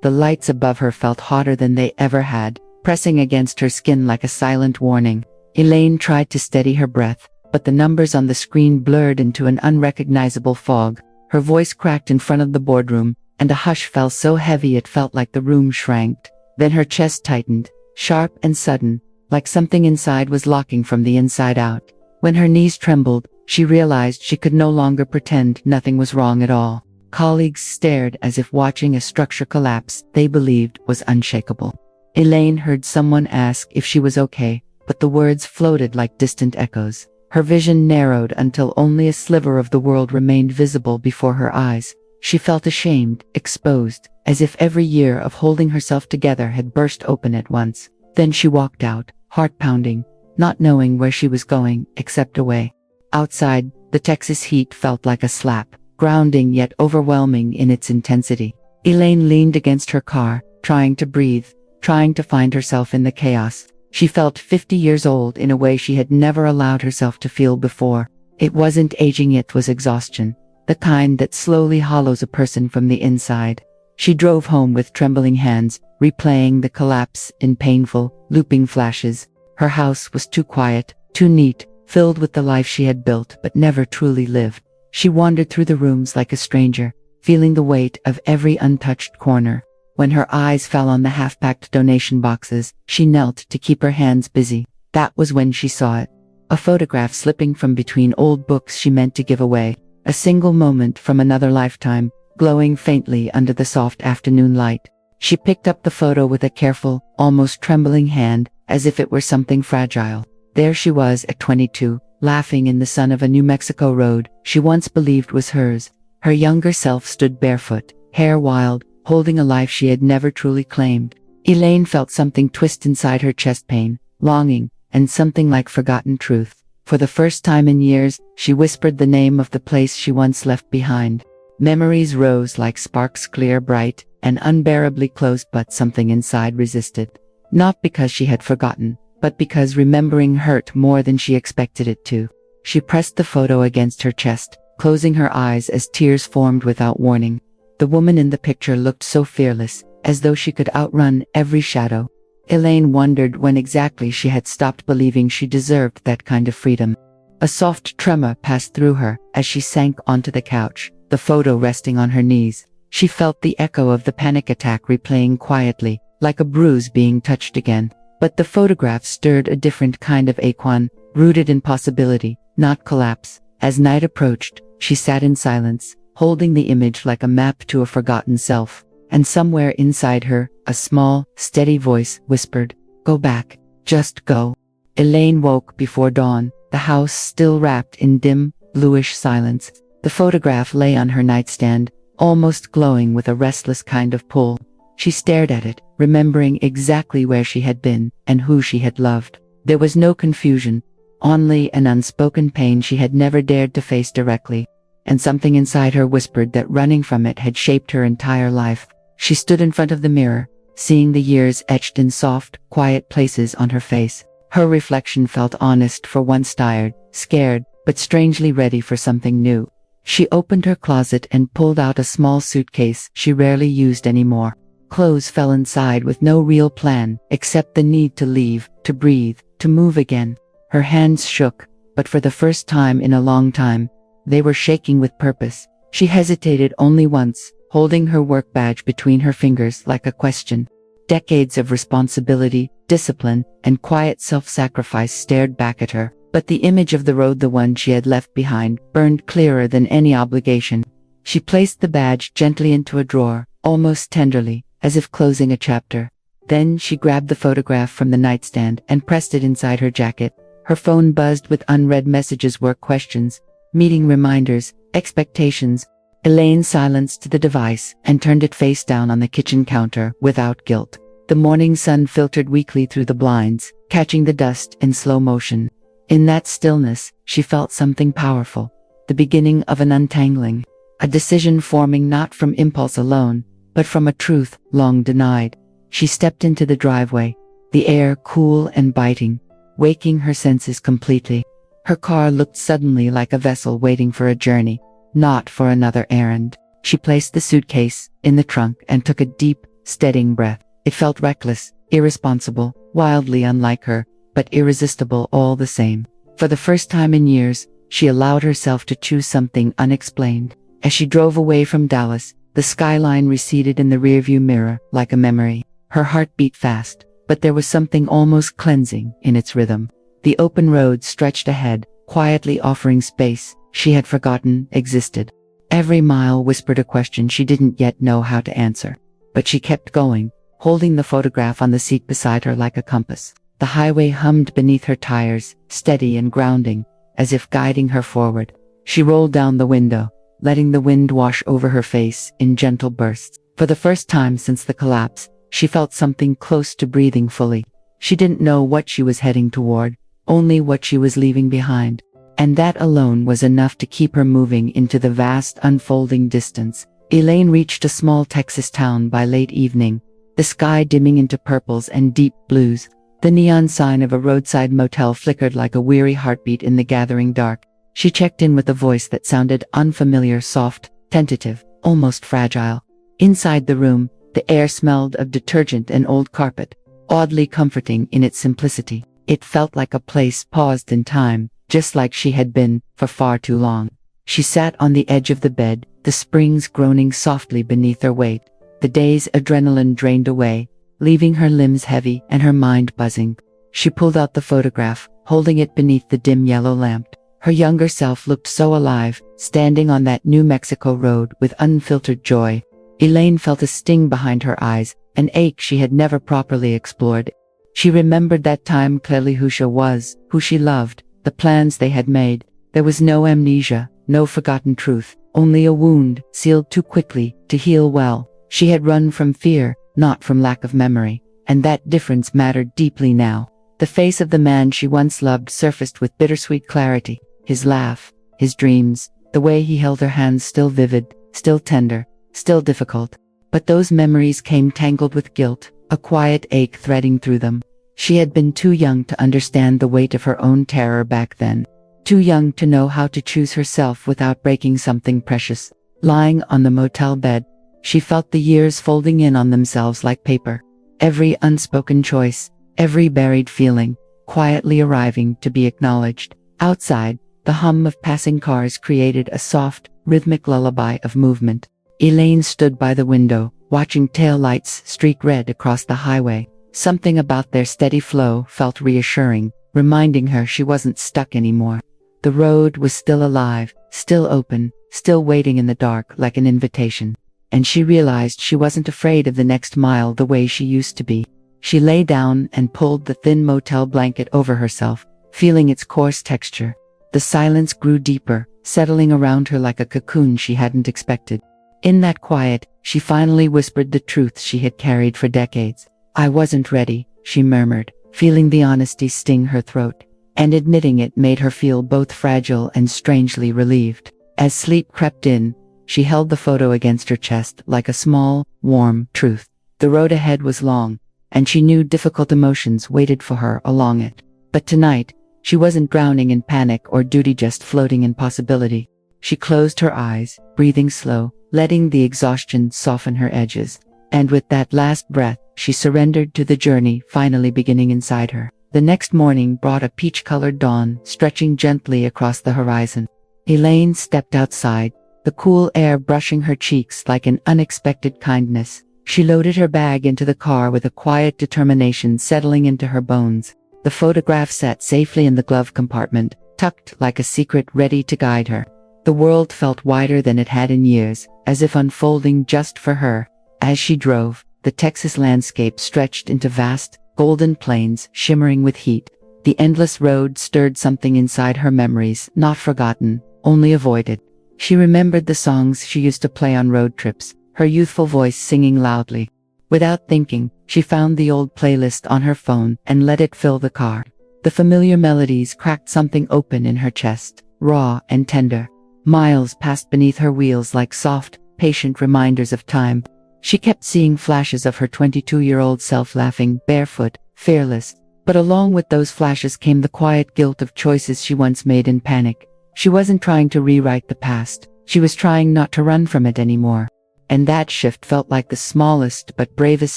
The lights above her felt hotter than they ever had, pressing against her skin like a silent warning. Elaine tried to steady her breath, but the numbers on the screen blurred into an unrecognizable fog. Her voice cracked in front of the boardroom, and a hush fell so heavy it felt like the room shrank. Then her chest tightened, sharp and sudden, like something inside was locking from the inside out. When her knees trembled, she realized she could no longer pretend nothing was wrong at all. Colleagues stared as if watching a structure collapse they believed was unshakable. Elaine heard someone ask if she was okay, but the words floated like distant echoes. Her vision narrowed until only a sliver of the world remained visible before her eyes. She felt ashamed, exposed, as if every year of holding herself together had burst open at once. Then she walked out, heart pounding, not knowing where she was going, except away. Outside, the Texas heat felt like a slap, grounding yet overwhelming in its intensity. Elaine leaned against her car, trying to breathe, trying to find herself in the chaos. She felt 50 years old in a way she had never allowed herself to feel before. It wasn't aging, it was exhaustion, the kind that slowly hollows a person from the inside. She drove home with trembling hands, replaying the collapse in painful, looping flashes. Her house was too quiet, too neat, filled with the life she had built but never truly lived. She wandered through the rooms like a stranger, feeling the weight of every untouched corner. When her eyes fell on the half-packed donation boxes, she knelt to keep her hands busy. That was when she saw it. A photograph slipping from between old books she meant to give away. A single moment from another lifetime, glowing faintly under the soft afternoon light. She picked up the photo with a careful, almost trembling hand, as if it were something fragile. There she was at 22, laughing in the sun of a New Mexico road she once believed was hers. Her younger self stood barefoot, hair wild, holding a life she had never truly claimed. Elaine felt something twist inside her chest, pain, longing, and something like forgotten truth. For the first time in years, she whispered the name of the place she once left behind. Memories rose like sparks, clear, bright, and unbearably close, but something inside resisted. Not because she had forgotten, but because remembering hurt more than she expected it to. She pressed the photo against her chest, closing her eyes as tears formed without warning. The woman in the picture looked so fearless, as though she could outrun every shadow. Elaine wondered when exactly she had stopped believing she deserved that kind of freedom. A soft tremor passed through her as she sank onto the couch, the photo resting on her knees. She felt the echo of the panic attack replaying quietly, like a bruise being touched again. But the photograph stirred a different kind of ache, rooted in possibility, not collapse. As night approached, she sat in silence, holding the image like a map to a forgotten self. And somewhere inside her, a small, steady voice whispered, "Go back, just go." Elaine woke before dawn, the house still wrapped in dim, bluish silence. The photograph lay on her nightstand, almost glowing with a restless kind of pull. She stared at it, remembering exactly where she had been, and who she had loved. There was no confusion, only an unspoken pain she had never dared to face directly. And something inside her whispered that running from it had shaped her entire life. She stood in front of the mirror, seeing the years etched in soft, quiet places on her face. Her reflection felt honest, for once tired, scared, but strangely ready for something new. She opened her closet and pulled out a small suitcase she rarely used anymore. Clothes fell inside with no real plan, except the need to leave, to breathe, to move again. Her hands shook, but for the first time in a long time, they were shaking with purpose. She hesitated only once, holding her work badge between her fingers like a question. Decades of responsibility, discipline, and quiet self-sacrifice stared back at her, but the image of the road, the one she had left behind, burned clearer than any obligation. She placed the badge gently into a drawer, almost tenderly, as if closing a chapter. Then she grabbed the photograph from the nightstand and pressed it inside her jacket. Her phone buzzed with unread messages, work questions, meeting reminders, expectations. Elaine silenced the device and turned it face down on the kitchen counter without guilt. The morning sun filtered weakly through the blinds, catching the dust in slow motion. In that stillness, she felt something powerful, the beginning of an untangling, a decision forming not from impulse alone, but from a truth long denied. She stepped into the driveway, the air cool and biting, waking her senses completely. Her car looked suddenly like a vessel waiting for a journey, not for another errand. She placed the suitcase in the trunk and took a deep, steadying breath. It felt reckless, irresponsible, wildly unlike her, but irresistible all the same. For the first time in years, she allowed herself to choose something unexplained. As she drove away from Dallas, the skyline receded in the rearview mirror like a memory. Her heart beat fast, but there was something almost cleansing in its rhythm. The open road stretched ahead, quietly offering space she had forgotten existed. Every mile whispered a question she didn't yet know how to answer. But she kept going, holding the photograph on the seat beside her like a compass. The highway hummed beneath her tires, steady and grounding, as if guiding her forward. She rolled down the window, letting the wind wash over her face in gentle bursts. For the first time since the collapse, she felt something close to breathing fully. She didn't know what she was heading toward, only what she was leaving behind. And that alone was enough to keep her moving into the vast unfolding distance. Elaine reached a small Texas town by late evening, the sky dimming into purples and deep blues. The neon sign of a roadside motel flickered like a weary heartbeat in the gathering dark. She checked in with a voice that sounded unfamiliar, soft, tentative, almost fragile. Inside the room, the air smelled of detergent and old carpet, oddly comforting in its simplicity. It felt like a place paused in time, just like she had been for far too long. She sat on the edge of the bed, the springs groaning softly beneath her weight. The day's adrenaline drained away, leaving her limbs heavy and her mind buzzing. She pulled out the photograph, holding it beneath the dim yellow lamp. Her younger self looked so alive, standing on that New Mexico road with unfiltered joy. Elaine felt a sting behind her eyes, an ache she had never properly explored. She remembered that time clearly: who she was, who she loved, the plans they had made. There was no amnesia, no forgotten truth, only a wound, sealed too quickly to heal well. She had run from fear, not from lack of memory, and that difference mattered deeply now. The face of the man she once loved surfaced with bittersweet clarity. His laugh, his dreams, the way he held her hands, still vivid, still tender, still difficult. But those memories came tangled with guilt, a quiet ache threading through them. She had been too young to understand the weight of her own terror back then. Too young to know how to choose herself without breaking something precious. Lying on the motel bed, she felt the years folding in on themselves like paper. Every unspoken choice, every buried feeling, quietly arriving to be acknowledged. Outside, the hum of passing cars created a soft, rhythmic lullaby of movement. Elaine stood by the window, watching taillights streak red across the highway. Something about their steady flow felt reassuring, reminding her she wasn't stuck anymore. The road was still alive, still open, still waiting in the dark like an invitation. And she realized she wasn't afraid of the next mile the way she used to be. She lay down and pulled the thin motel blanket over herself, feeling its coarse texture. The silence grew deeper, settling around her like a cocoon she hadn't expected. In that quiet, she finally whispered the truth she had carried for decades. "I wasn't ready," she murmured, feeling the honesty sting her throat. And admitting it made her feel both fragile and strangely relieved. As sleep crept in, she held the photo against her chest like a small, warm truth. The road ahead was long, and she knew difficult emotions waited for her along it. But tonight, she wasn't drowning in panic or duty, just floating in possibility. She closed her eyes, breathing slow, letting the exhaustion soften her edges. And with that last breath, she surrendered to the journey finally beginning inside her. The next morning brought a peach-colored dawn, stretching gently across the horizon. Elaine stepped outside, the cool air brushing her cheeks like an unexpected kindness. She loaded her bag into the car with a quiet determination settling into her bones. The photograph sat safely in the glove compartment, tucked like a secret ready to guide her. The world felt wider than it had in years, as if unfolding just for her. As she drove, the Texas landscape stretched into vast, golden plains shimmering with heat. The endless road stirred something inside her, memories not forgotten, only avoided. She remembered the songs she used to play on road trips, her youthful voice singing loudly. Without thinking, she found the old playlist on her phone and let it fill the car. The familiar melodies cracked something open in her chest, raw and tender. Miles passed beneath her wheels like soft, patient reminders of time. She kept seeing flashes of her 22-year-old self laughing, barefoot, fearless. But along with those flashes came the quiet guilt of choices she once made in panic. She wasn't trying to rewrite the past. She was trying not to run from it anymore. and that shift felt like the smallest but bravest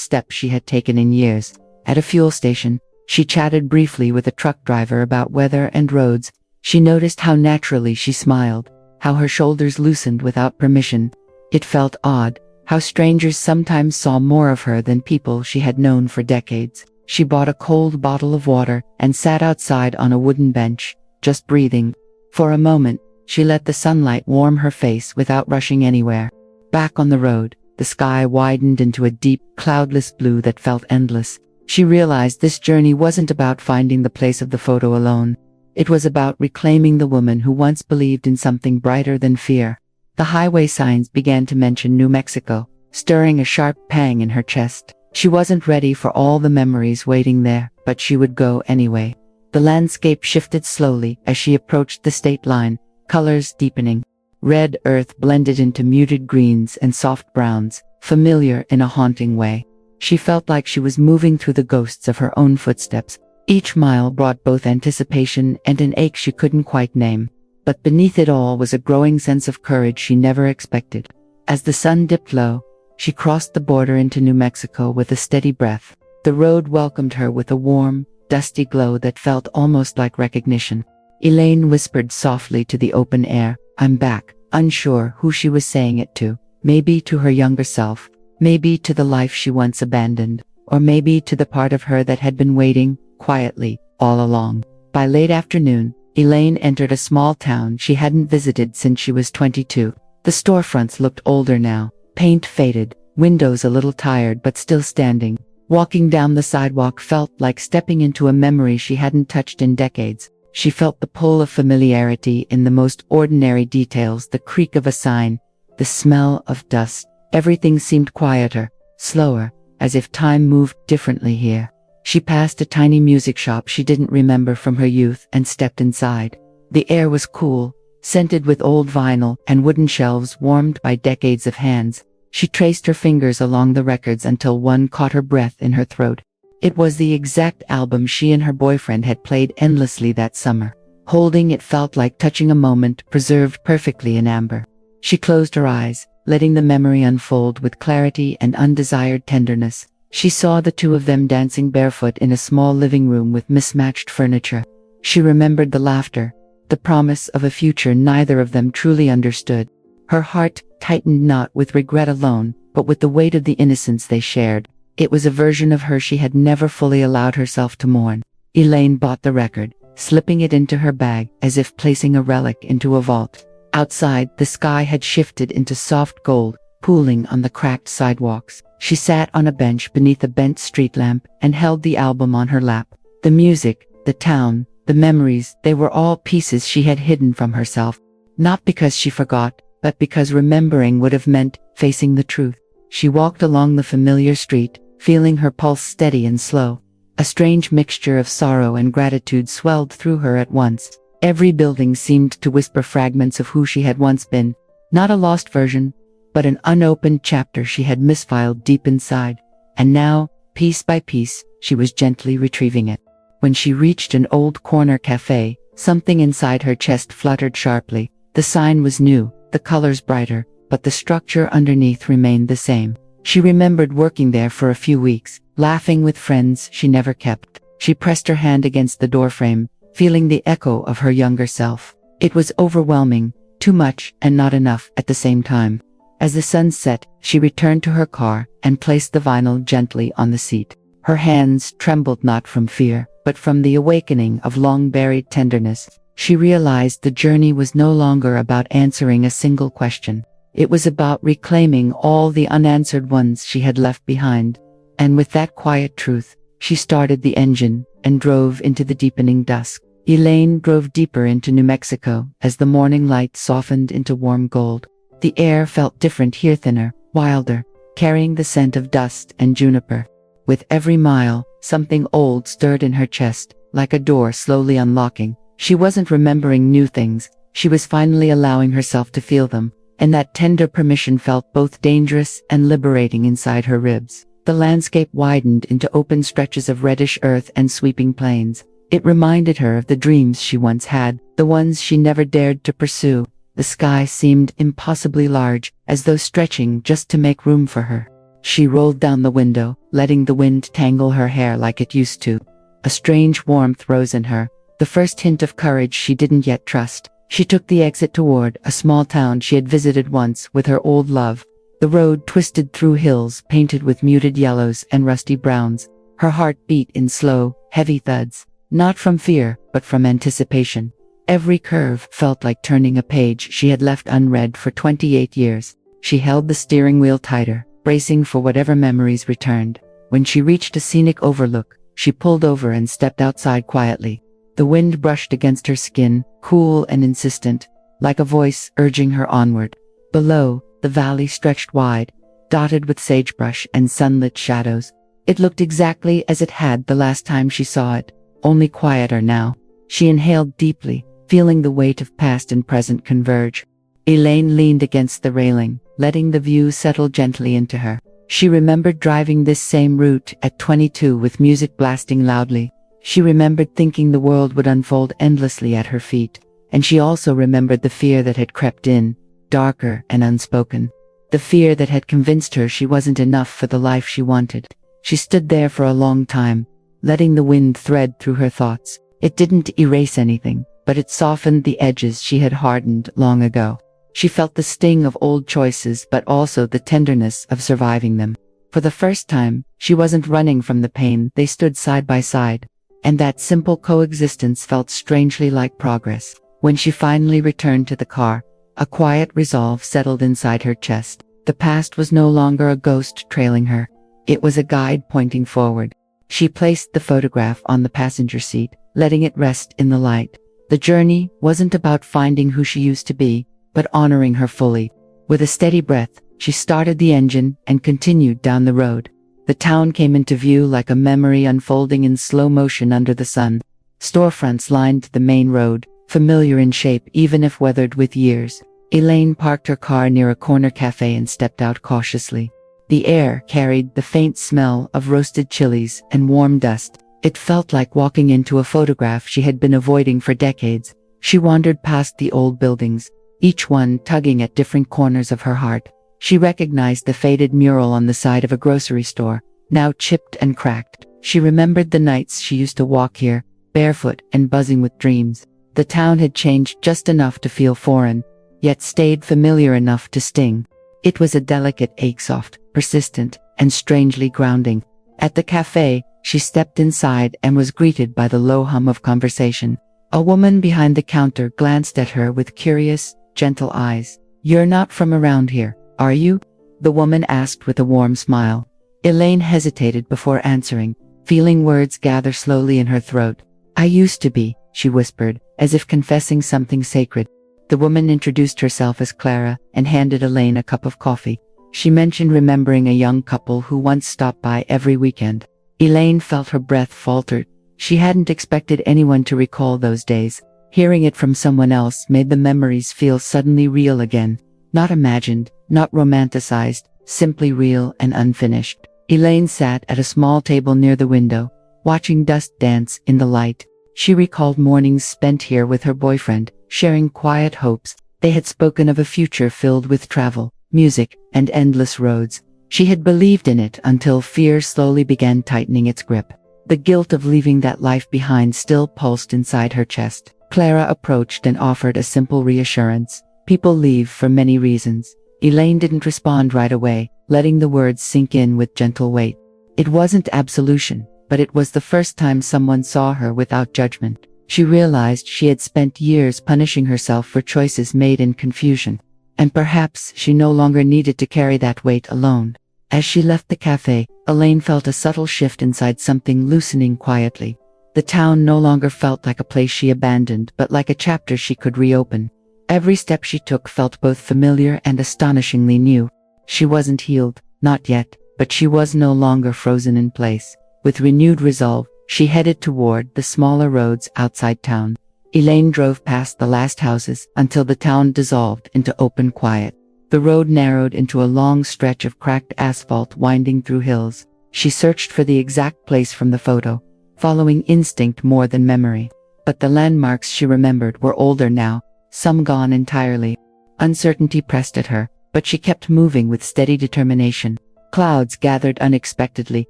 step she had taken in years. At a fuel station, she chatted briefly with a truck driver about weather and roads. She noticed how naturally she smiled, how her shoulders loosened without permission. It felt odd, how strangers sometimes saw more of her than people she had known for decades. She bought a cold bottle of water and sat outside on a wooden bench, just breathing. For a moment, she let the sunlight warm her face without rushing anywhere. Back on the road, the sky widened into a deep, cloudless blue that felt endless. She realized this journey wasn't about finding the place of the photo alone. It was about reclaiming the woman who once believed in something brighter than fear. The highway signs began to mention New Mexico, stirring a sharp pang in her chest. She wasn't ready for all the memories waiting there, but she would go anyway. The landscape shifted slowly as she approached the state line, colors deepening. Red earth blended into muted greens and soft browns, familiar in a haunting way. She felt like she was moving through the ghosts of her own footsteps. Each mile brought both anticipation and an ache she couldn't quite name. But beneath it all was a growing sense of courage she never expected. As the sun dipped low, she crossed the border into New Mexico with a steady breath. The road welcomed her with a warm, dusty glow that felt almost like recognition. Elaine whispered softly to the open air, "I'm back," unsure who she was saying it to. Maybe to her younger self, maybe to the life she once abandoned, or maybe to the part of her that had been waiting, quietly, all along. By late afternoon, Elaine entered a small town she hadn't visited since she was 22. The storefronts looked older now, paint faded, windows a little tired but still standing. Walking down the sidewalk felt like stepping into a memory she hadn't touched in decades. She felt the pull of familiarity in the most ordinary details, the creak of a sign, the smell of dust. Everything seemed quieter, slower, as if time moved differently here. She passed a tiny music shop she didn't remember from her youth and stepped inside. The air was cool, scented with old vinyl and wooden shelves warmed by decades of hands. She traced her fingers along the records until one caught her breath in her throat. It was the exact album she and her boyfriend had played endlessly that summer. Holding it felt like touching a moment preserved perfectly in amber. She closed her eyes, letting the memory unfold with clarity and undesired tenderness. She saw the two of them dancing barefoot in a small living room with mismatched furniture. She remembered the laughter, the promise of a future neither of them truly understood. Her heart tightened not with regret alone, but with the weight of the innocence they shared. It was a version of her she had never fully allowed herself to mourn. Elaine bought the record, slipping it into her bag as if placing a relic into a vault. Outside, the sky had shifted into soft gold, pooling on the cracked sidewalks. She sat on a bench beneath a bent street lamp and held the album on her lap. The music, the town, the memories, they were all pieces she had hidden from herself. Not because she forgot, but because remembering would have meant facing the truth. She walked along the familiar street, feeling her pulse steady and slow. A strange mixture of sorrow and gratitude swelled through her at once. Every building seemed to whisper fragments of who she had once been. Not a lost version, but an unopened chapter she had misfiled deep inside. And now, piece by piece, she was gently retrieving it. When she reached an old corner cafe, something inside her chest fluttered sharply. The sign was new, the colors brighter, but the structure underneath remained the same. She remembered working there for a few weeks, laughing with friends she never kept. She pressed her hand against the doorframe, feeling the echo of her younger self. It was overwhelming, too much and not enough at the same time. As the sun set, she returned to her car and placed the vinyl gently on the seat. Her hands trembled not from fear, but from the awakening of long-buried tenderness. She realized the journey was no longer about answering a single question. It was about reclaiming all the unanswered ones she had left behind. And with that quiet truth, she started the engine and drove into the deepening dusk. Elaine drove deeper into New Mexico as the morning light softened into warm gold. The air felt different here, thinner, wilder, carrying the scent of dust and juniper. With every mile, something old stirred in her chest, like a door slowly unlocking. She wasn't remembering new things, she was finally allowing herself to feel them, and that tender permission felt both dangerous and liberating inside her ribs. The landscape widened into open stretches of reddish earth and sweeping plains. It reminded her of the dreams she once had, the ones she never dared to pursue. The sky seemed impossibly large, as though stretching just to make room for her. She rolled down the window, letting the wind tangle her hair like it used to. A strange warmth rose in her, the first hint of courage she didn't yet trust. She took the exit toward a small town she had visited once with her old love. The road twisted through hills painted with muted yellows and rusty browns. Her heart beat in slow, heavy thuds, not from fear, but from anticipation. Every curve felt like turning a page she had left unread for 28 years. She held the steering wheel tighter, bracing for whatever memories returned. When she reached a scenic overlook, she pulled over and stepped outside quietly. The wind brushed against her skin, cool and insistent, like a voice urging her onward. Below, the valley stretched wide, dotted with sagebrush and sunlit shadows. It looked exactly as it had the last time she saw it, only quieter now. She inhaled deeply, feeling the weight of past and present converge. Elaine leaned against the railing, letting the view settle gently into her. She remembered driving this same route at 22 with music blasting loudly. She remembered thinking the world would unfold endlessly at her feet. And she also remembered the fear that had crept in, darker and unspoken. The fear that had convinced her she wasn't enough for the life she wanted. She stood there for a long time, letting the wind thread through her thoughts. It didn't erase anything, but it softened the edges she had hardened long ago. She felt the sting of old choices but also the tenderness of surviving them. For the first time, she wasn't running from the pain. They stood side by side, and that simple coexistence felt strangely like progress. When she finally returned to the car, a quiet resolve settled inside her chest. The past was no longer a ghost trailing her. It was a guide pointing forward. She placed the photograph on the passenger seat, letting it rest in the light. The journey wasn't about finding who she used to be, but honoring her fully. With a steady breath, she started the engine and continued down the road. The town came into view like a memory unfolding in slow motion under the sun. Storefronts lined the main road, familiar in shape even if weathered with years. Elaine parked her car near a corner cafe and stepped out cautiously. The air carried the faint smell of roasted chilies and warm dust. It felt like walking into a photograph she had been avoiding for decades. She wandered past the old buildings, each one tugging at different corners of her heart. She recognized the faded mural on the side of a grocery store, now chipped and cracked. She remembered the nights she used to walk here, barefoot and buzzing with dreams. The town had changed just enough to feel foreign, yet stayed familiar enough to sting. It was a delicate ache, soft, persistent, and strangely grounding. At the cafe, she stepped inside and was greeted by the low hum of conversation. A woman behind the counter glanced at her with curious, gentle eyes. "You're not from around here, are you?" the woman asked with a warm smile. Elaine hesitated before answering, feeling words gather slowly in her throat. "I used to be," she whispered, as if confessing something sacred. The woman introduced herself as Clara and handed Elaine a cup of coffee. She mentioned remembering a young couple who once stopped by every weekend. Elaine felt her breath falter. She hadn't expected anyone to recall those days. Hearing it from someone else made the memories feel suddenly real again. Not imagined, not romanticized, simply real and unfinished. Elaine sat at a small table near the window, watching dust dance in the light. She recalled mornings spent here with her boyfriend, sharing quiet hopes. They had spoken of a future filled with travel, music, and endless roads. She had believed in it until fear slowly began tightening its grip. The guilt of leaving that life behind still pulsed inside her chest. Clara approached and offered a simple reassurance. People leave for many reasons. Elaine didn't respond right away, letting the words sink in with gentle weight. It wasn't absolution, but it was the first time someone saw her without judgment. She realized she had spent years punishing herself for choices made in confusion. And perhaps she no longer needed to carry that weight alone. As she left the cafe, Elaine felt a subtle shift inside, something loosening quietly. The town no longer felt like a place she abandoned, but like a chapter she could reopen. Every step she took felt both familiar and astonishingly new. She wasn't healed, not yet, but she was no longer frozen in place. With renewed resolve, she headed toward the smaller roads outside town. Elaine drove past the last houses until the town dissolved into open quiet. The road narrowed into a long stretch of cracked asphalt winding through hills. She searched for the exact place from the photo, following instinct more than memory. But the landmarks she remembered were older now, some gone entirely. Uncertainty pressed at her, but she kept moving with steady determination. Clouds gathered unexpectedly,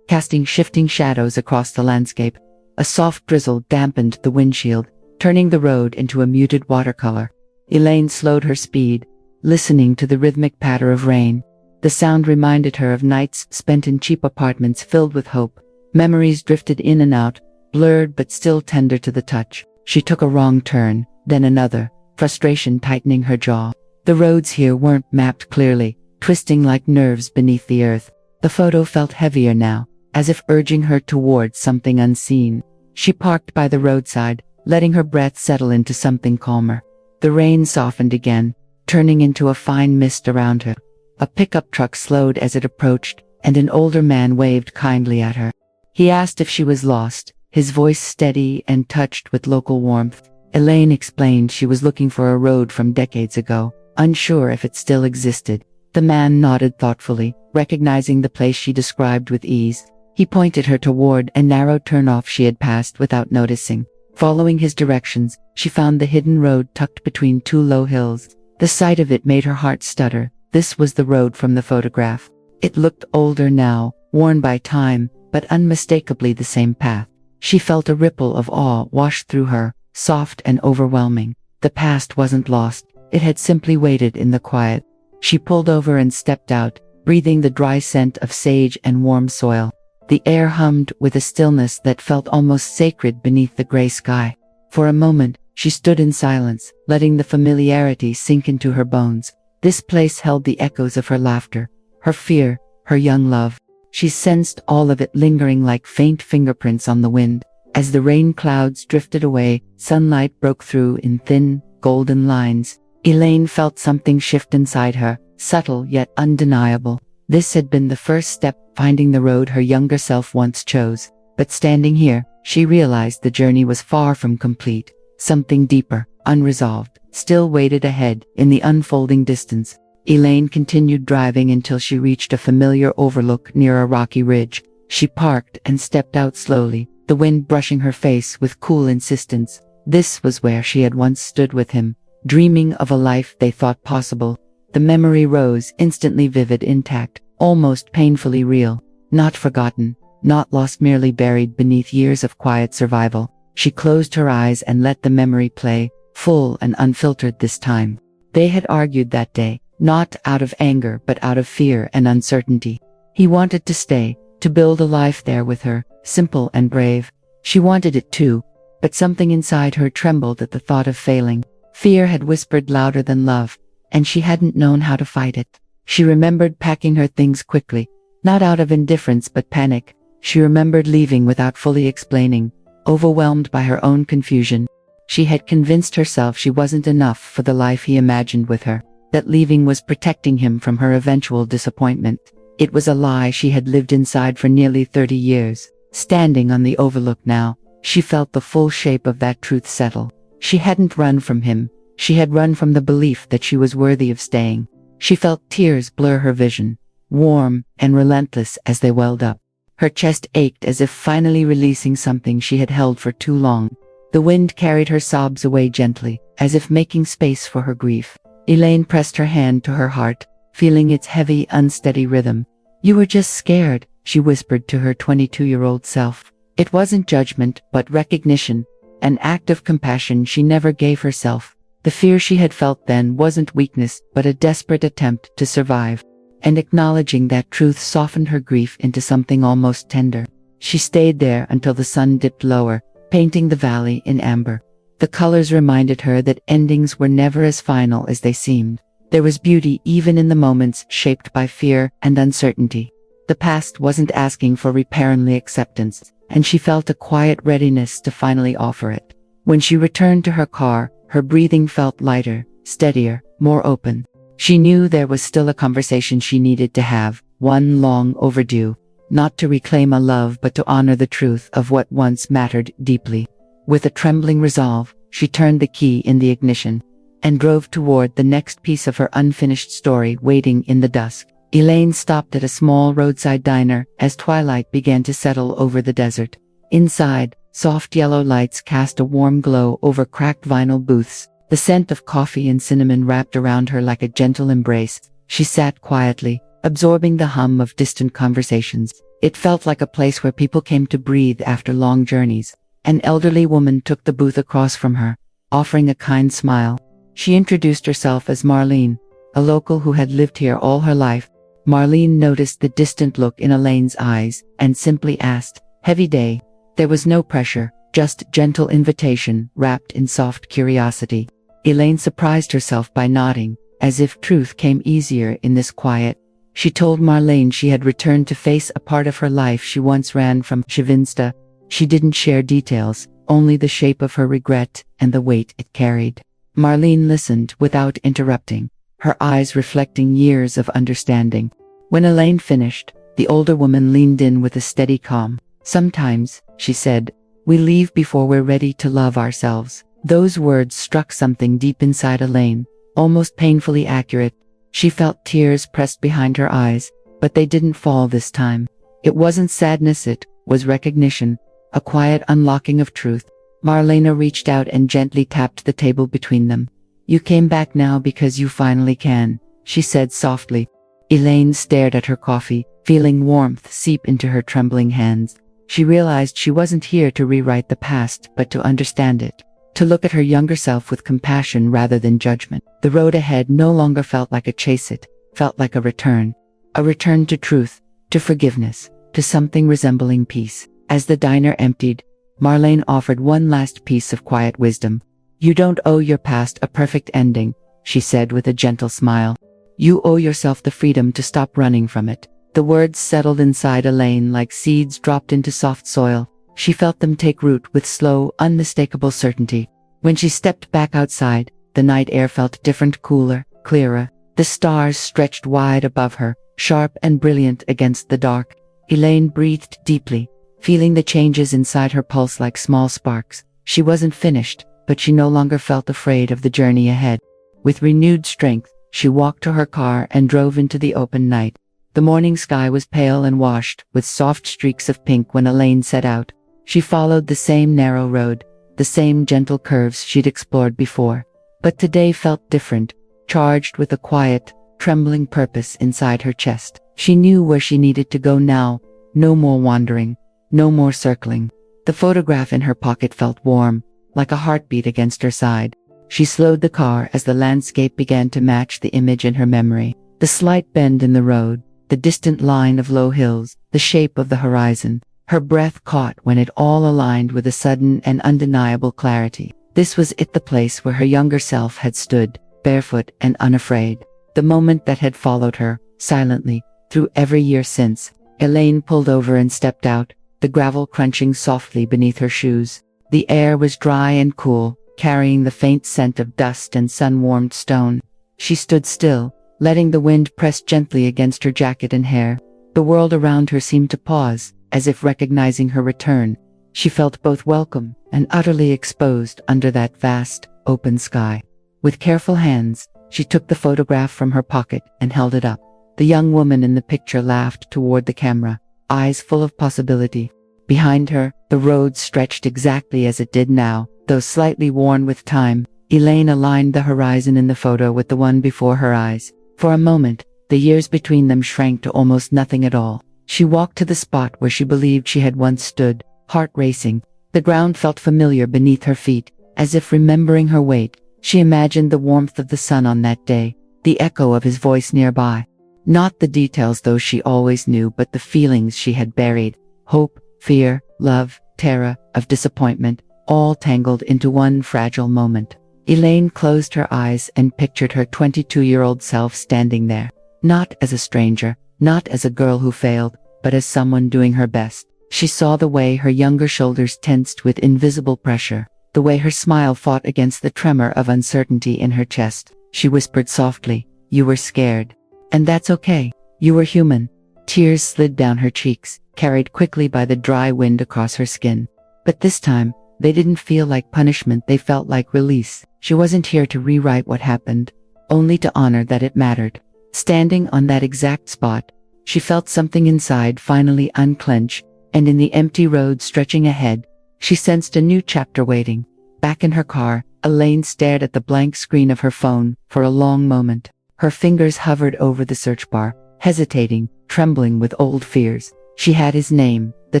casting shifting shadows across the landscape. A soft drizzle dampened the windshield, turning the road into a muted watercolor. Elaine slowed her speed, listening to the rhythmic patter of rain. The sound reminded her of nights spent in cheap apartments filled with hope. Memories drifted in and out, blurred but still tender to the touch. She took a wrong turn, then another, frustration tightening her jaw. The roads here weren't mapped clearly, twisting like nerves beneath the earth. The photo felt heavier now, as if urging her towards something unseen. She parked by the roadside, letting her breath settle into something calmer. The rain softened again, turning into a fine mist around her. A pickup truck slowed as it approached, and an older man waved kindly at her. He asked if she was lost, his voice steady and touched with local warmth. Elaine explained she was looking for a road from decades ago, unsure if it still existed. The man nodded thoughtfully, recognizing the place she described with ease. He pointed her toward a narrow turnoff she had passed without noticing. Following his directions, she found the hidden road tucked between two low hills. The sight of it made her heart stutter. This was the road from the photograph. It looked older now, worn by time, but unmistakably the same path. She felt a ripple of awe wash through her, soft and overwhelming. The past wasn't lost, it had simply waited in the quiet. She pulled over and stepped out, breathing the dry scent of sage and warm soil. The air hummed with a stillness that felt almost sacred beneath the gray sky. For a moment, she stood in silence, letting the familiarity sink into her bones. This place held the echoes of her laughter, her fear, her young love. She sensed all of it lingering like faint fingerprints on the wind. As the rain clouds drifted away, sunlight broke through in thin, golden lines. Elaine felt something shift inside her, subtle yet undeniable. This had been the first step, finding the road her younger self once chose. But standing here, she realized the journey was far from complete. Something deeper, unresolved, still waited ahead in the unfolding distance. Elaine continued driving until she reached a familiar overlook near a rocky ridge. She parked and stepped out slowly, the wind brushing her face with cool insistence. This was where she had once stood with him, dreaming of a life they thought possible. The memory rose, instantly vivid, intact, almost painfully real. Not forgotten, not lost, merely buried beneath years of quiet survival. She closed her eyes and let the memory play, full and unfiltered this time. They had argued that day, not out of anger but out of fear and uncertainty. He wanted to stay, to build a life there with her, simple and brave. She wanted it too, but something inside her trembled at the thought of failing. Fear had whispered louder than love, and she hadn't known how to fight it. She remembered packing her things quickly, not out of indifference but panic. She remembered leaving without fully explaining, overwhelmed by her own confusion. She had convinced herself she wasn't enough for the life he imagined with her, that leaving was protecting him from her eventual disappointment. It was a lie she had lived inside for nearly 30 years. Standing on the overlook now, she felt the full shape of that truth settle. She hadn't run from him, she had run from the belief that she was worthy of staying. She felt tears blur her vision, warm and relentless as they welled up. Her chest ached as if finally releasing something she had held for too long. The wind carried her sobs away gently, as if making space for her grief. Elaine pressed her hand to her heart, feeling its heavy, unsteady rhythm. "You were just scared," she whispered to her 22-year-old self. It wasn't judgment, but recognition, an act of compassion she never gave herself. The fear she had felt then wasn't weakness, but a desperate attempt to survive. And acknowledging that truth softened her grief into something almost tender. She stayed there until the sun dipped lower, painting the valley in amber. The colors reminded her that endings were never as final as they seemed. There was beauty even in the moments shaped by fear and uncertainty. The past wasn't asking for repair only acceptance, and she felt a quiet readiness to finally offer it. When she returned to her car, her breathing felt lighter, steadier, more open. She knew there was still a conversation she needed to have, one long overdue, not to reclaim a love but to honor the truth of what once mattered deeply. With a trembling resolve, she turned the key in the ignition and drove toward the next piece of her unfinished story waiting in the dusk. Elaine stopped at a small roadside diner as twilight began to settle over the desert. Inside, soft yellow lights cast a warm glow over cracked vinyl booths, The scent of coffee and cinnamon wrapped around her like a gentle embrace. She sat quietly, absorbing the hum of distant conversations. It felt like a place where people came to breathe after long journeys. An elderly woman took the booth across from her, offering a kind smile. She introduced herself as Marlene, a local who had lived here all her life. Marlene noticed the distant look in Elaine's eyes and simply asked, "Heavy day?" There was no pressure, just gentle invitation wrapped in soft curiosity. Elaine surprised herself by nodding, as if truth came easier in this quiet. She told Marlene she had returned to face a part of her life she once ran from. Shivinsta. She didn't share details, only the shape of her regret and the weight it carried. Marlene listened without interrupting, her eyes reflecting years of understanding. When Elaine finished, the older woman leaned in with a steady calm. "Sometimes," she said, "we leave before we're ready to love ourselves." Those words struck something deep inside Elaine, almost painfully accurate. She felt tears pressed behind her eyes, but they didn't fall this time. It wasn't sadness, it was recognition, a quiet unlocking of truth. Marlena reached out and gently tapped the table between them. "You came back now because you finally can," she said softly. Elaine stared at her coffee, feeling warmth seep into her trembling hands. She realized she wasn't here to rewrite the past, but to understand it. To look at her younger self with compassion rather than judgment. The road ahead no longer felt like a chase, it felt like a return. A return to truth, to forgiveness, to something resembling peace. As the diner emptied, Marlene offered one last piece of quiet wisdom. "You don't owe your past a perfect ending," she said with a gentle smile. "You owe yourself the freedom to stop running from it." The words settled inside Elaine like seeds dropped into soft soil. She felt them take root with slow, unmistakable certainty. When she stepped back outside, the night air felt different, cooler, clearer. The stars stretched wide above her, sharp and brilliant against the dark. Elaine breathed deeply, feeling the changes inside her pulse like small sparks. She wasn't finished, but she no longer felt afraid of the journey ahead. With renewed strength, she walked to her car and drove into the open night. The morning sky was pale and washed, with soft streaks of pink when Elaine set out. She followed the same narrow road, the same gentle curves she'd explored before. But today felt different, charged with a quiet, trembling purpose inside her chest. She knew where she needed to go now. No more wandering, no more circling. The photograph in her pocket felt warm, like a heartbeat against her side. She slowed the car as the landscape began to match the image in her memory. The slight bend in the road, the distant line of low hills, the shape of the horizon. Her breath caught when it all aligned with a sudden and undeniable clarity. This was it, the place where her younger self had stood, barefoot and unafraid. The moment that had followed her, silently, through every year since. Elaine pulled over and stepped out, the gravel crunching softly beneath her shoes. The air was dry and cool, carrying the faint scent of dust and sun-warmed stone. She stood still, letting the wind press gently against her jacket and hair. The world around her seemed to pause, as if recognizing her return. She felt both welcome and utterly exposed under that vast, open sky. With careful hands, she took the photograph from her pocket and held it up. The young woman in the picture laughed toward the camera, eyes full of possibility. Behind her, the road stretched exactly as it did now, though slightly worn with time. Elaine aligned the horizon in the photo with the one before her eyes. For a moment, the years between them shrank to almost nothing at all. She walked to the spot where she believed she had once stood, heart racing. The ground felt familiar beneath her feet, as if remembering her weight. She imagined the warmth of the sun on that day, the echo of his voice nearby. Not the details those she always knew, but the feelings she had buried. Hope, fear, love, terror, of disappointment, all tangled into one fragile moment. Elaine closed her eyes and pictured her 22-year-old self standing there. Not as a stranger, not as a girl who failed, but as someone doing her best. She saw the way her younger shoulders tensed with invisible pressure, the way her smile fought against the tremor of uncertainty in her chest. She whispered softly, "You were scared. And that's okay. You were human." Tears slid down her cheeks, carried quickly by the dry wind across her skin. But this time, they didn't feel like punishment, they felt like release. She wasn't here to rewrite what happened, only to honor that it mattered. Standing on that exact spot, she felt something inside finally unclench, and in the empty road stretching ahead, she sensed a new chapter waiting. Back in her car, Elaine stared at the blank screen of her phone for a long moment. Her fingers hovered over the search bar, hesitating, trembling with old fears. She had his name, the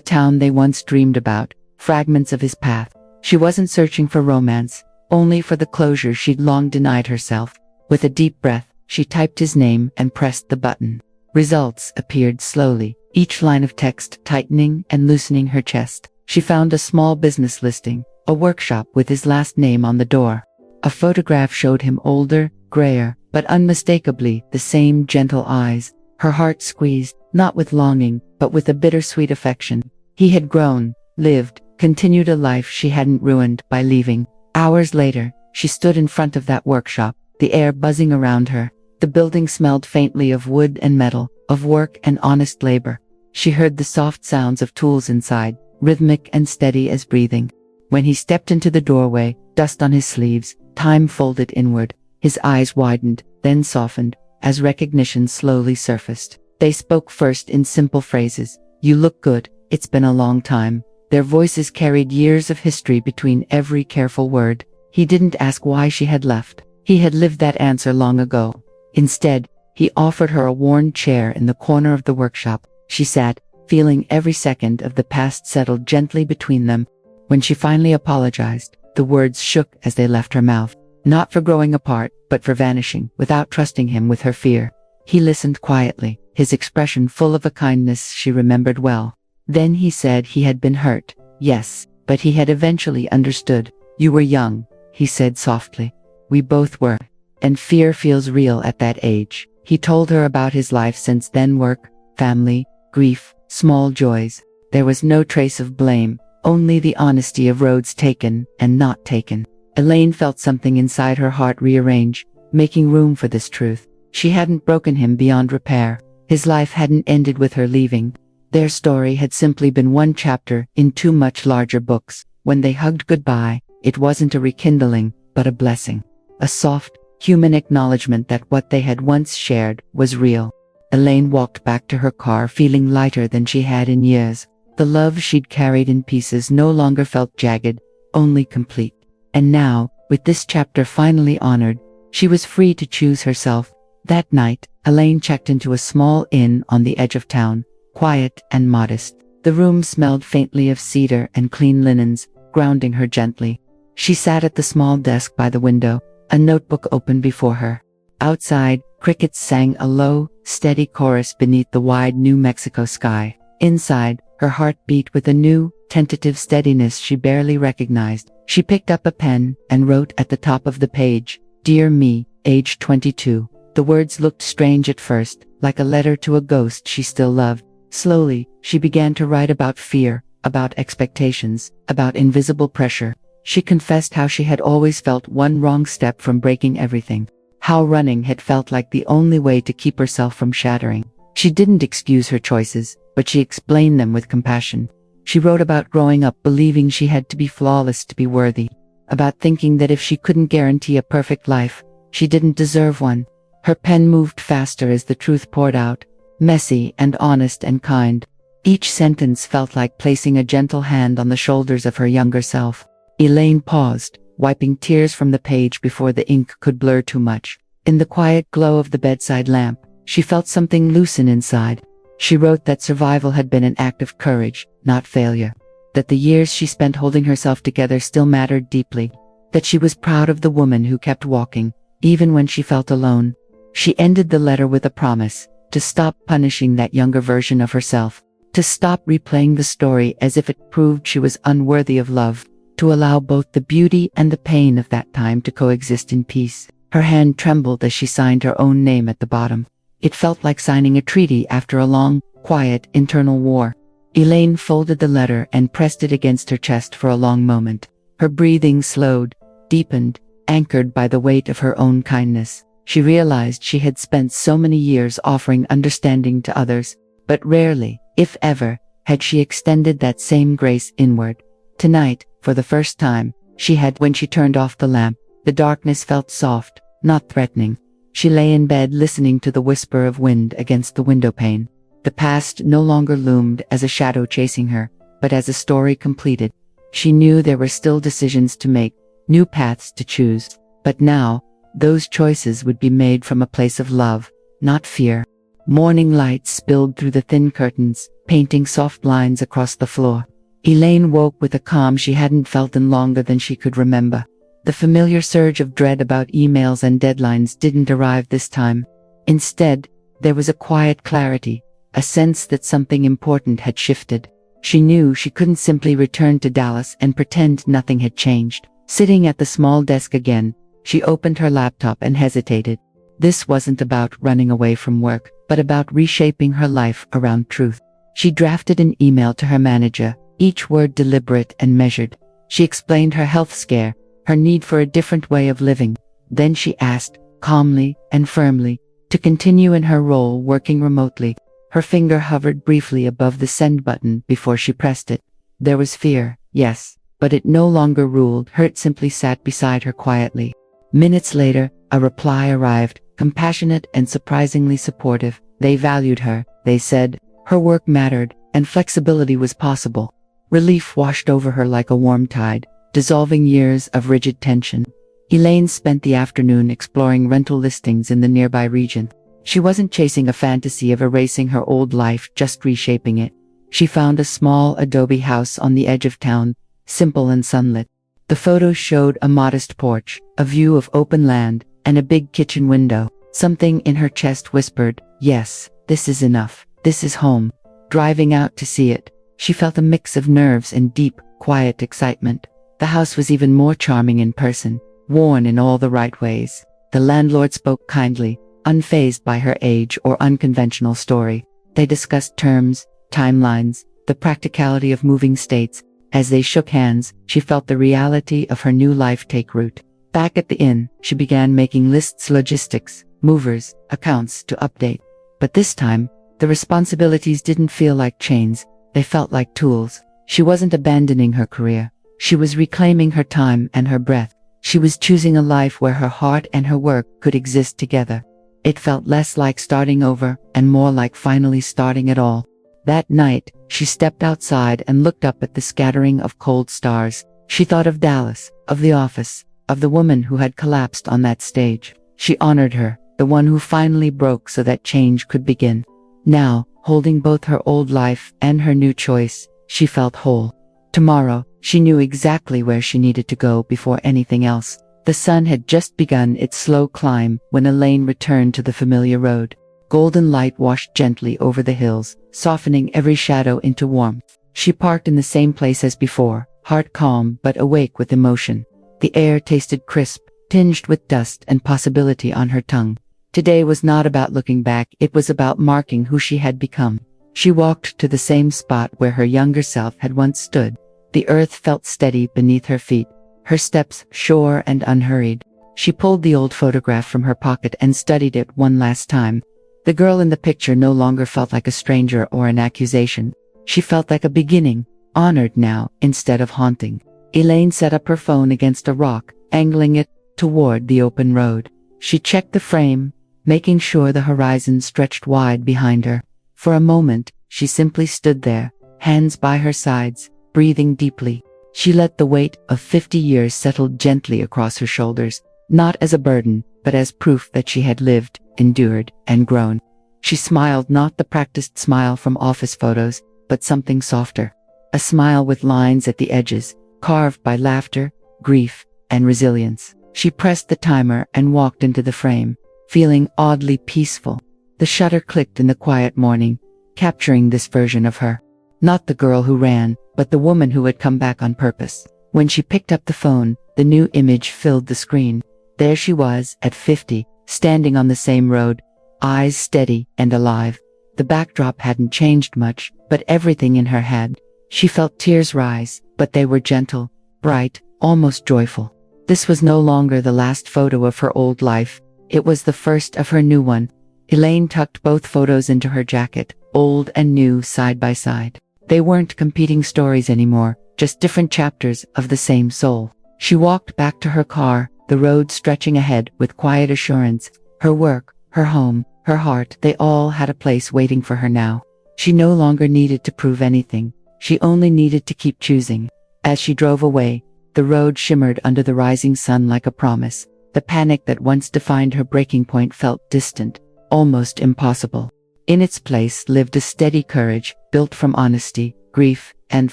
town they once dreamed about, fragments of his path. She wasn't searching for romance, only for the closure she'd long denied herself. With a deep breath, she typed his name and pressed the button. Results appeared slowly, each line of text tightening and loosening her chest. She found a small business listing, a workshop with his last name on the door. A photograph showed him older, grayer, but unmistakably the same gentle eyes. Her heart squeezed, not with longing, but with a bittersweet affection. He had grown, lived, continued a life she hadn't ruined by leaving. Hours later, she stood in front of that workshop, the air buzzing around her. The building smelled faintly of wood and metal, of work and honest labor. She heard the soft sounds of tools inside, rhythmic and steady as breathing. When he stepped into the doorway, dust on his sleeves, time folded inward. His eyes widened, then softened, as recognition slowly surfaced. They spoke first in simple phrases. "You look good, it's been a long time." Their voices carried years of history between every careful word. He didn't ask why she had left. He had lived that answer long ago. Instead, he offered her a worn chair in the corner of the workshop. She sat, feeling every second of the past settled gently between them. When she finally apologized, the words shook as they left her mouth. Not for growing apart, but for vanishing, without trusting him with her fear. He listened quietly, his expression full of a kindness she remembered well. Then he said he had been hurt, yes, but he had eventually understood. "You were young," he said softly. "We both were. And fear feels real at that age." He told her about his life since then: work, family, grief, small joys. There was no trace of blame, only the honesty of roads taken and not taken. Elaine felt something inside her heart rearrange, making room for this truth. She hadn't broken him beyond repair. His life hadn't ended with her leaving. Their story had simply been one chapter in two much larger books. When they hugged goodbye, it wasn't a rekindling, but a blessing. A soft, human acknowledgement that what they had once shared was real. Elaine walked back to her car feeling lighter than she had in years. The love she'd carried in pieces no longer felt jagged, only complete. And now, with this chapter finally honored, she was free to choose herself. That night, Elaine checked into a small inn on the edge of town, quiet and modest. The room smelled faintly of cedar and clean linens, grounding her gently. She sat at the small desk by the window, a notebook open before her. Outside, crickets sang a low, steady chorus beneath the wide New Mexico sky. Inside, her heart beat with a new, tentative steadiness she barely recognized. She picked up a pen and wrote at the top of the page, "Dear me, age 22. The words looked strange at first, like a letter to a ghost she still loved. Slowly, she began to write about fear, about expectations, about invisible pressure. She confessed how she had always felt one wrong step from breaking everything. How running had felt like the only way to keep herself from shattering. She didn't excuse her choices, but she explained them with compassion. She wrote about growing up believing she had to be flawless to be worthy. About thinking that if she couldn't guarantee a perfect life, she didn't deserve one. Her pen moved faster as the truth poured out, messy and honest and kind. Each sentence felt like placing a gentle hand on the shoulders of her younger self. Elaine paused, wiping tears from the page before the ink could blur too much. In the quiet glow of the bedside lamp, she felt something loosen inside. She wrote that survival had been an act of courage, not failure. That the years she spent holding herself together still mattered deeply. That she was proud of the woman who kept walking, even when she felt alone. She ended the letter with a promise, to stop punishing that younger version of herself. To stop replaying the story as if it proved she was unworthy of love. To allow both the beauty and the pain of that time to coexist in peace. Her hand trembled as she signed her own name at the bottom. It felt like signing a treaty after a long, quiet, internal war. Elaine folded the letter and pressed it against her chest for a long moment. Her breathing slowed, deepened, anchored by the weight of her own kindness. She realized she had spent so many years offering understanding to others, but rarely, if ever, had she extended that same grace inward. Tonight, for the first time, she had. When she turned off the lamp, the darkness felt soft, not threatening. She lay in bed listening to the whisper of wind against the windowpane. The past no longer loomed as a shadow chasing her, but as a story completed. She knew there were still decisions to make, new paths to choose. But now, those choices would be made from a place of love, not fear. Morning light spilled through the thin curtains, painting soft lines across the floor. Elaine woke with a calm she hadn't felt in longer than she could remember. The familiar surge of dread about emails and deadlines didn't arrive this time. Instead, there was a quiet clarity, a sense that something important had shifted. She knew she couldn't simply return to Dallas and pretend nothing had changed. Sitting at the small desk again, she opened her laptop and hesitated. This wasn't about running away from work, but about reshaping her life around truth. She drafted an email to her manager, each word deliberate and measured. She explained her health scare, her need for a different way of living. Then she asked, calmly and firmly, to continue in her role working remotely. Her finger hovered briefly above the send button before she pressed it. There was fear, yes, but it no longer ruled her. It simply sat beside her quietly. Minutes later, a reply arrived, compassionate and surprisingly supportive. They valued her, they said. Her work mattered, and flexibility was possible. Relief washed over her like a warm tide, dissolving years of rigid tension. Elaine spent the afternoon exploring rental listings in the nearby region. She wasn't chasing a fantasy of erasing her old life, just reshaping it. She found a small adobe house on the edge of town, simple and sunlit. The photos showed a modest porch, a view of open land, and a big kitchen window. Something in her chest whispered, yes, this is enough. This is home. Driving out to see it, she felt a mix of nerves and deep, quiet excitement. The house was even more charming in person, worn in all the right ways. The landlord spoke kindly, unfazed by her age or unconventional story. They discussed terms, timelines, the practicality of moving states. As they shook hands, she felt the reality of her new life take root. Back at the inn, she began making lists, logistics, movers, accounts to update. But this time, the responsibilities didn't feel like chains, they felt like tools. She wasn't abandoning her career. She was reclaiming her time and her breath. She was choosing a life where her heart and her work could exist together. It felt less like starting over and more like finally starting it all. That night, she stepped outside and looked up at the scattering of cold stars. She thought of Dallas, of the office, of the woman who had collapsed on that stage. She honored her, the one who finally broke so that change could begin. Now, holding both her old life and her new choice, she felt whole. Tomorrow, she knew exactly where she needed to go before anything else. The sun had just begun its slow climb when Elaine returned to the familiar road. Golden light washed gently over the hills, softening every shadow into warmth. She parked in the same place as before, heart calm but awake with emotion. The air tasted crisp, tinged with dust and possibility on her tongue. Today was not about looking back, it was about marking who she had become. She walked to the same spot where her younger self had once stood. The earth felt steady beneath her feet, her steps sure and unhurried. She pulled the old photograph from her pocket and studied it one last time. The girl in the picture no longer felt like a stranger or an accusation. She felt like a beginning, honored now instead of haunting. Elaine set up her phone against a rock, angling it toward the open road. She checked the frame, making sure the horizon stretched wide behind her. For a moment, she simply stood there, hands by her sides, breathing deeply. She let the weight of 50 years settle gently across her shoulders, not as a burden, but as proof that she had lived, endured, and grown. She smiled, not the practiced smile from office photos, but something softer. A smile with lines at the edges, carved by laughter, grief, and resilience. She pressed the timer and walked into the frame, feeling oddly peaceful. The shutter clicked in the quiet morning, capturing this version of her. Not the girl who ran, but the woman who had come back on purpose. When she picked up the phone, the new image filled the screen. There she was, at 50, standing on the same road, eyes steady and alive. The backdrop hadn't changed much, but everything in her had. She felt tears rise, but they were gentle, bright, almost joyful. This was no longer the last photo of her old life. It was the first of her new one. Elaine tucked both photos into her jacket, old and new side by side. They weren't competing stories anymore, just different chapters of the same soul. She walked back to her car, the road stretching ahead with quiet assurance. Her work, her home, her heart, they all had a place waiting for her now. She no longer needed to prove anything. She only needed to keep choosing. As she drove away, The road shimmered under the rising sun like a promise. The panic that once defined her breaking point felt distant, almost impossible. In its place lived a steady courage, built from honesty, grief, and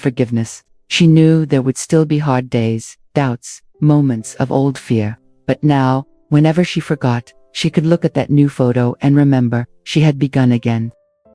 forgiveness. She knew there would still be hard days, doubts, moments of old fear. But now, whenever she forgot, she could look at that new photo and remember, she had begun again.